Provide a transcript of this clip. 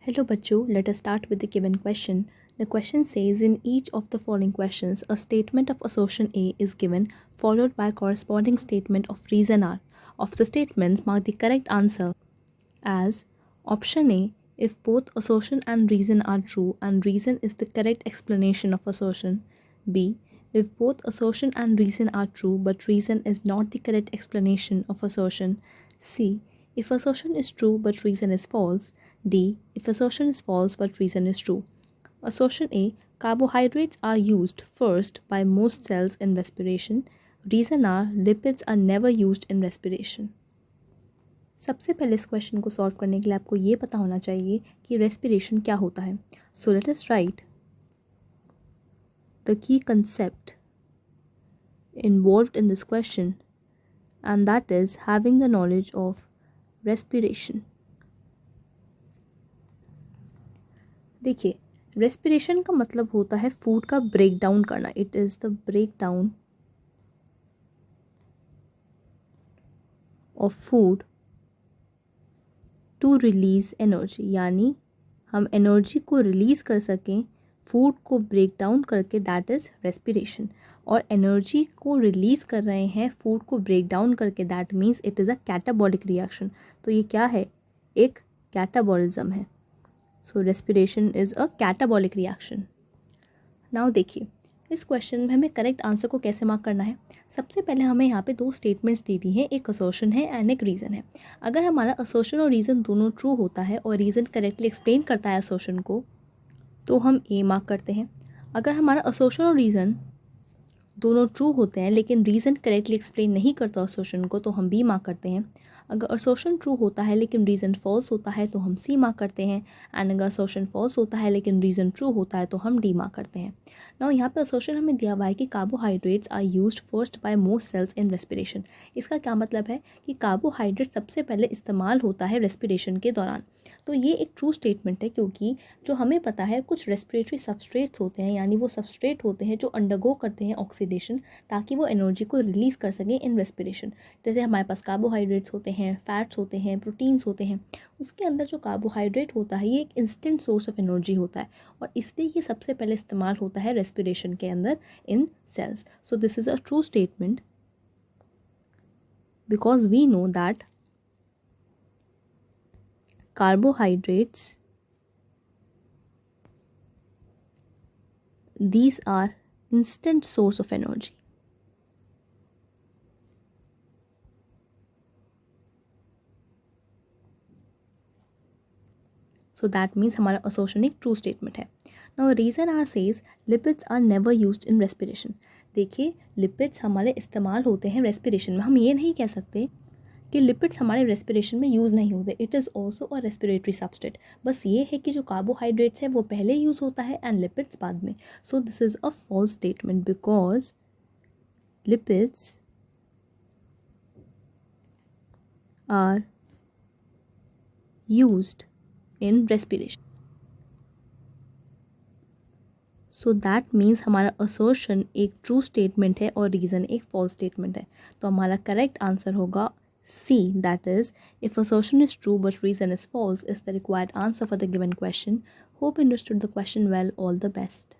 Hello bachcho, let us start with the given question. The question says in each of the following questions, a statement of assertion A is given followed by a corresponding statement of reason R. Of the statements, mark the correct answer as option A if both assertion and reason are true and reason is the correct explanation of assertion. B if both assertion and reason are true but reason is not the correct explanation of assertion. C if assertion is true but reason is false. D if assertion is false but reason is true. Assertion A carbohydrates are used first by most cells in respiration. Reason R lipids are never used in respiration. सबसे पहले इस question को solve करने के लिए आपको ये पता होना चाहिए कि रेस्पिरेशन क्या होता है. So let us right the key concept involved in this question, and that is having the knowledge of respiration. देखिए, रेस्पिरेशन का मतलब होता है फूड का ब्रेक डाउन करना. It is the break down of food to release energy, यानी हम energy को रिलीज़ कर सकें फूड को ब्रेक डाउन करके, दैट इज़ रेस्पिरेशन. और एनर्जी को रिलीज़ कर रहे हैं फूड को ब्रेक डाउन करके, that means it is a catabolic reaction. तो ये क्या है? एक कैटाबॉलिज्म है. So respiration is a catabolic reaction. Now देखिए, इस क्वेश्चन में हमें करेक्ट आंसर को कैसे मार्क करना है. सबसे पहले हमें यहाँ पे दो स्टेटमेंट्स दी हुई हैं, एक असर्शन है एंड एक रीज़न है. अगर हमारा असर्शन और रीज़न दोनों ट्रू होता है और रीज़न करेक्टली एक्सप्लेन करता है असर्शन को, तो हम ए मार्क करते हैं. अगर हमारा असर्शन और रीज़न दोनों ट्रू होते हैं लेकिन रीज़न करेक्टली एक्सप्लेन नहीं करता असर्शन को, तो हम बी मार्क करते हैं. अगर असर्शन ट्रू होता है लेकिन रीज़न फॉल्स होता है तो हम सी मार्क करते हैं. एंड अगर असर्शन फॉल्स होता है लेकिन रीज़न ट्रू होता है तो हम डी मार्क करते हैं. नाउ यहाँ पे असर्शन हमें दिया हुआ है कि carbohydrates are used first by most cells in respiration. इसका क्या मतलब है कि कार्बोहाइड्रेट सबसे पहले इस्तेमाल होता है रेस्पिरेशन के दौरान. तो ये एक ट्रू स्टेटमेंट है, क्योंकि जो हमें पता है कुछ रेस्पिरेटरी सबस्ट्रेट्स होते हैं, यानी वो सबस्ट्रेट होते हैं जो अंडरगो करते हैं ऑक्सीडेशन ताकि वो एनर्जी को रिलीज़ कर सकें इन रेस्पिरेशन. जैसे हमारे पास कार्बोहाइड्रेट्स होते हैं, फैट्स होते हैं, प्रोटीन्स होते हैं. उसके अंदर जो कार्बोहाइड्रेट होता है ये एक इंस्टेंट सोर्स ऑफ एनर्जी होता है और इसलिए ये सबसे पहले इस्तेमाल होता है रेस्पिरेशन के अंदर in cells. So this is a true statement because we know that carbohydrates, these are instant source of energy. So that means हमारा assertion एक true statement है. Now reason R says lipids are never used in respiration. देखिए, lipids हमारे इस्तेमाल होते हैं respiration में. हम ये नहीं कह सकते कि लिपिड्स हमारे रेस्पिरेशन में यूज़ नहीं होते. It is also a respiratory substrate. बस ये है कि जो कार्बोहाइड्रेट्स है वो पहले यूज़ होता है एंड लिपिड्स बाद में. So this is a false statement because lipids are used in respiration. So that means हमारा असर्शन एक ट्रू स्टेटमेंट है और रीज़न एक फॉल्स स्टेटमेंट है. तो हमारा करेक्ट आंसर होगा C, that is, if assertion is true but reason is false, is the required answer for the given question. Hope you understood the question well. All the best.